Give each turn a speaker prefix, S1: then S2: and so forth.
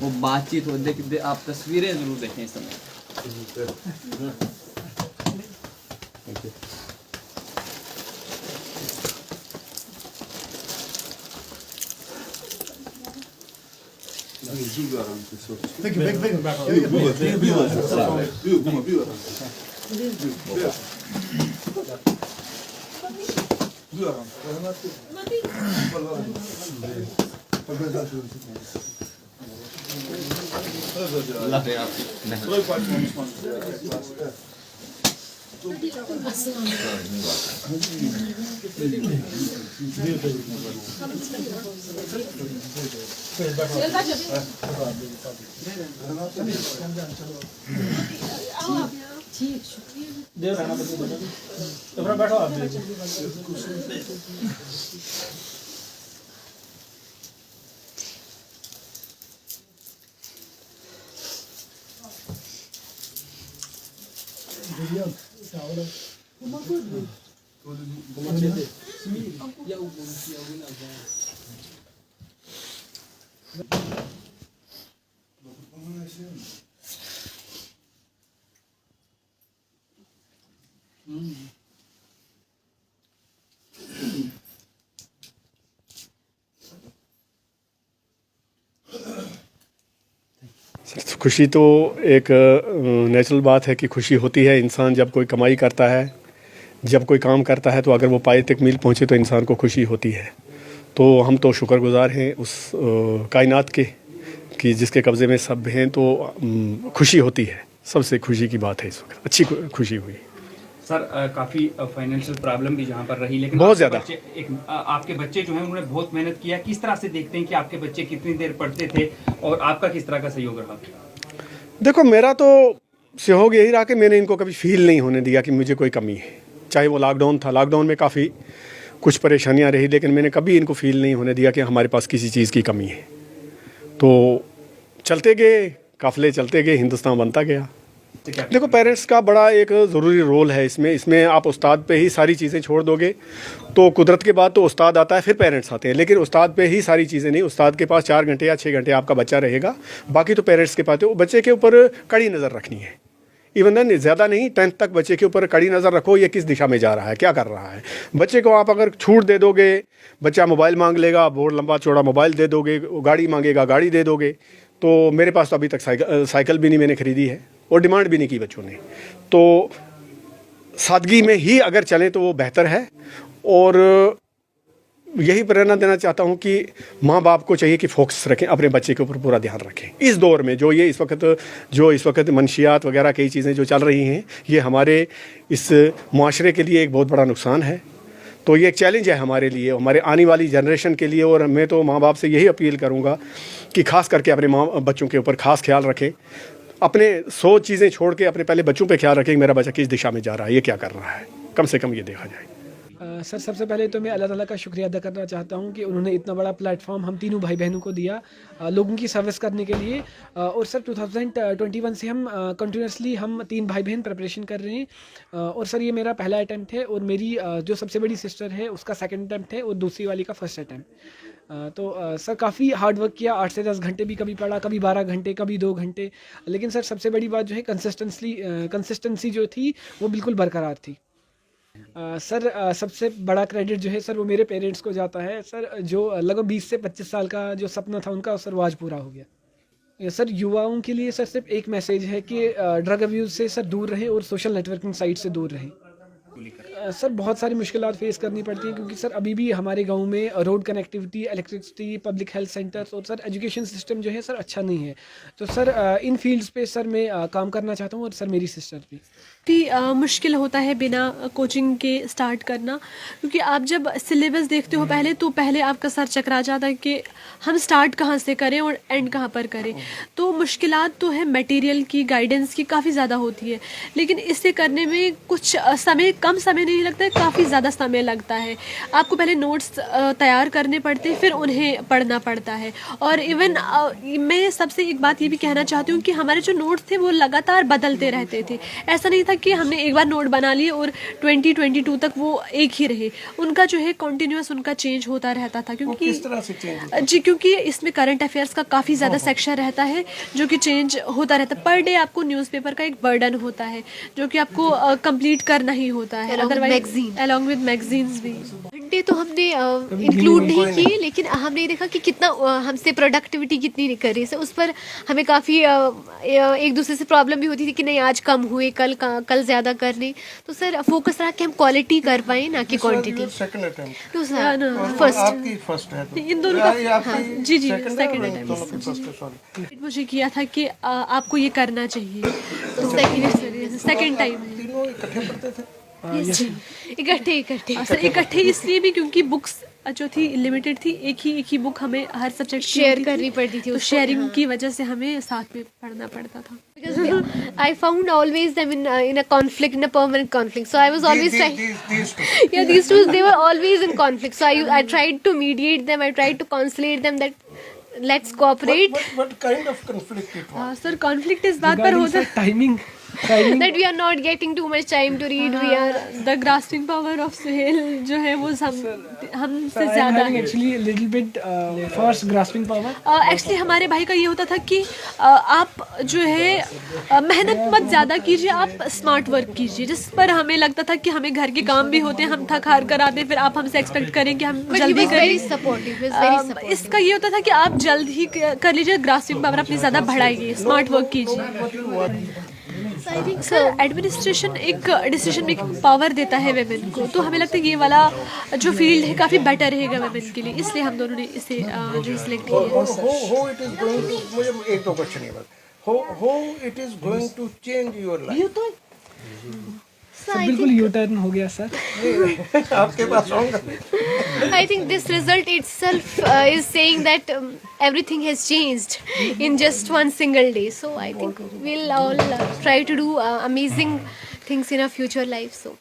S1: वो बातचीत हो आप तस्वीरें ज़रूर देखें इस समय।
S2: बैठो आप।
S3: खुशी तो एक नेचुरल बात है कि खुशी होती है। इंसान जब कोई कमाई करता है, जब कोई काम करता है, तो अगर वो पाए तक मील पहुँचे तो इंसान को खुशी होती है। तो हम तो शुक्रगुज़ार हैं उस कायनात के कि जिसके कब्ज़े में सब हैं। तो खुशी होती है, सबसे खुशी की बात है इस वक्त। अच्छी खुशी हुई
S4: सर। काफ़ी फाइनेंशियल प्रॉब्लम भी जहाँ पर रही, लेकिन
S3: बहुत ज़्यादा।
S4: आपके बच्चे जो हैं उन्होंने बहुत मेहनत किया। किस तरह से देखते हैं कि आपके बच्चे कितनी देर पढ़ते थे और आपका किस तरह का सहयोग रहा?
S3: देखो, मेरा तो सहयोग यही रहा कि मैंने इनको कभी फील नहीं होने दिया कि मुझे कोई कमी है। चाहे वो लॉकडाउन था, लॉकडाउन में काफ़ी कुछ परेशानियां रही, लेकिन मैंने कभी इनको फील नहीं होने दिया कि हमारे पास किसी चीज़ की कमी है। तो चलते गए, काफ़िले चलते गए, हिंदुस्तान बनता गया। देखो, पेरेंट्स का बड़ा एक ज़रूरी रोल है इसमें आप उस्ताद पे ही सारी चीज़ें छोड़ दोगे तो कुदरत के बाद तो उस्ताद आता है, फिर पेरेंट्स आते हैं। लेकिन उस्ताद पे ही सारी चीज़ें नहीं, उस्ताद के पास 4 घंटे या 6 घंटे आपका बच्चा रहेगा, बाकी तो पेरेंट्स के पास है। वो बच्चे के ऊपर कड़ी नज़र रखनी है। इवन देन ज़्यादा नहीं, 10th तक बच्चे के ऊपर कड़ी नज़र रखो, ये किस दिशा में जा रहा है, क्या कर रहा है। बच्चे को आप अगर छूट दे दोगे, बच्चा मोबाइल मांग लेगा, बहुत लंबा चौड़ा मोबाइल दे दोगे, गाड़ी मांगेगा गाड़ी दे दोगे। तो मेरे पास तो अभी तक साइकिल भी नहीं मैंने ख़रीदी है और डिमांड भी नहीं की बच्चों ने। तो सादगी में ही अगर चलें तो वो बेहतर है। और यही प्रेरणा देना चाहता हूँ कि माँ बाप को चाहिए कि फोकस रखें, अपने बच्चे के ऊपर पूरा ध्यान रखें। इस दौर में जो इस वक्त मनशियात वगैरह कई चीज़ें जो चल रही हैं, ये हमारे इस मुआशरे के लिए एक बहुत बड़ा नुकसान है। तो ये एक चैलेंज है हमारे लिए, हमारे आने वाली जनरेशन के लिए। और मैं तो माँ बाप से यही अपील करूँगा कि ख़ास करके अपने बच्चों के ऊपर ख़ास ख्याल रखें। अपने 100 चीज़ें छोड़ के अपने पहले बच्चों पे ख्याल रखें कि मेरा बच्चा किस दिशा में जा रहा है, ये क्या कर रहा है, कम से कम ये देखा जाए।
S2: सर, सबसे पहले तो मैं अल्लाह ताला का शुक्रिया अदा करना चाहता हूँ कि उन्होंने इतना बड़ा प्लेटफॉर्म हम तीनों भाई बहनों को दिया लोगों की सर्विस करने के लिए। और सर 2021 से हम कंटिन्यूसली हम 3 भाई बहन प्रिपरेशन कर रहे हैं। और सर ये मेरा पहला अटैम्प्ट है और मेरी जो सबसे बड़ी सिस्टर है उसका सेकंड अटैम्प्ट है और दूसरी वाली का फर्स्ट अटैम्प्ट। तो सर काफ़ी हार्ड वर्क किया, 8 से 10 घंटे भी कभी पढ़ा, कभी 12 घंटे, कभी 2 घंटे। लेकिन सर सबसे बड़ी बात जो है कंसिस्टेंसी जो थी वो बिल्कुल बरकरार थी। सर सबसे बड़ा क्रेडिट जो है सर वो मेरे पेरेंट्स को जाता है। सर जो लगभग 20 से 25 साल का जो सपना था उनका, सर वो आज पूरा हो गया। सर युवाओं के लिए सर सिर्फ एक मैसेज है कि ड्रग अब्यूज़ से सर दूर रहें और सोशल नेटवर्किंग साइट से दूर रहें। सर बहुत सारी मुश्किलात फेस करनी पड़ती हैं क्योंकि सर अभी भी हमारे गांव में road connectivity, electricity, public health centres और सर एजुकेशन सिस्टम जो है सर अच्छा नहीं है। तो सर इन फील्ड्स पे सर मैं काम करना चाहता हूँ और सर मेरी सिस्टर भी।
S5: मुश्किल होता है बिना कोचिंग के स्टार्ट करना, क्योंकि आप जब सिलेबस देखते हो पहले तो पहले आपका सर चकरा जाता है कि हम स्टार्ट कहाँ से करें और एंड कहाँ पर करें। तो मुश्किलात तो है, मटेरियल की, गाइडेंस की काफ़ी ज़्यादा होती है। लेकिन इसे करने में कुछ कम समय नहीं मुझे ये लगता है काफ़ी ज़्यादा समय लगता है। आपको पहले नोट्स तैयार करने पड़ते हैं, फिर उन्हें पढ़ना पड़ता है। और इवन मैं सबसे एक बात ये भी कहना चाहती हूँ कि हमारे जो नोट्स थे वो लगातार बदलते रहते थे। ऐसा नहीं था कि हमने एक बार नोट बना लिए और 2022 तक वो एक ही रहे। उनका जो है कंटिन्यूअस उनका चेंज होता रहता था, क्योंकि
S6: किस तरह से चेंज?
S5: जी, क्योंकि इसमें करंट अफेयर्स का काफ़ी ज़्यादा सेक्शन रहता है जो कि चेंज होता रहता है। पर डे आपको न्यूज़पेपर का एक बर्डन होता है जो कि आपको कंप्लीट करना ही होता है, अदरवाइज अलॉन्ग विद मैगजीन्स भी।
S7: घंटे तो हमने इंक्लूड नहीं किए, लेकिन हमने देखा कि कितना हमसे प्रोडक्टिविटी कितनी नहीं कर रही है। उस पर हमें काफ़ी एक दूसरे से प्रॉब्लम भी होती थी कि नहीं आज कम हुए, कल ज़्यादा करने। तो सर फोकस रहा कि हम क्वालिटी कर पाए ना कि क्वांटिटी।
S6: Second attempt?
S7: तो सर
S6: फर्स्ट, आपकी फर्स्ट है तो
S5: इन दोनों का जी
S6: सेकंड
S5: सेकंड
S6: है, दोनों की फर्स्ट है, सॉरी।
S5: मुझे किया था कि आपको ये करना चाहिए, तो सेकंड टाइम
S6: तीनों इकट्ठे पढ़ते थे?
S5: जी
S7: इकट्ठे
S5: सर, इकट्ठे इसलिए भी क्योंकि बुक्स जो थी लिमिटेड थी। एक ही बुक हमें हर सब्जेक्ट
S7: शेयर करनी पड़ती थी,
S5: तो शेयरिंग की वजह से हमें साथ में पढ़ना पड़ता था।
S7: because I found always them in a conflict, in a permanent conflict. So I was always trying.
S6: These two.
S7: Yeah, these two, they were always in conflict. So I tried to mediate them. I tried to conciliate them that let's cooperate.
S6: What kind of conflict it was?
S5: Sir conflict इस बात पर होता है
S2: timing
S7: That we are not getting too much time to read. We are
S5: the grasping power of Suhail जो है वो हमसे ज़्यादा है।
S2: Actually little bit fast grasping power.
S5: Actually हमारे भाई का ये होता था कि आप जो है मेहनत मत ज़्यादा कीजिए, आप स्मार्ट वर्क कीजिए। जिस पर हमें लगता था कि हमें घर के काम भी होते हैं, हम थक हार कर आते हैं, फिर आप हमसे एक्सपेक्ट करें कि हम
S7: but he
S5: जल्दी
S7: was very
S5: करें।
S7: supportive. He was very supportive.
S5: इसका ये होता था कि आप जल्द ही कर लीजिए, ग्रास्पिंग पावर अपनी ज़्यादा बढ़ाइए, स्मार्ट वर्क कीजिए।
S7: So I think
S5: sir administration एक डिसीजन मेकिंग पावर देता है वेमेन को, तो हमें लगता है ये वाला जो फील्ड है काफ़ी बेटर रहेगा वेमेन के लिए, इसलिए हम दोनों ने इसे जो सिलेक्ट किया।
S6: How it is going to, मुझे एक दो क्वेश्चन ये बस, how it is going to change your life?
S7: so I
S2: बिल्कुल यू टर्न हो गया सर।
S6: आपके पास आऊंगा।
S7: I think this result itself is saying that everything has changed in just one single day. So I think we'll all try to do amazing things in our future life. So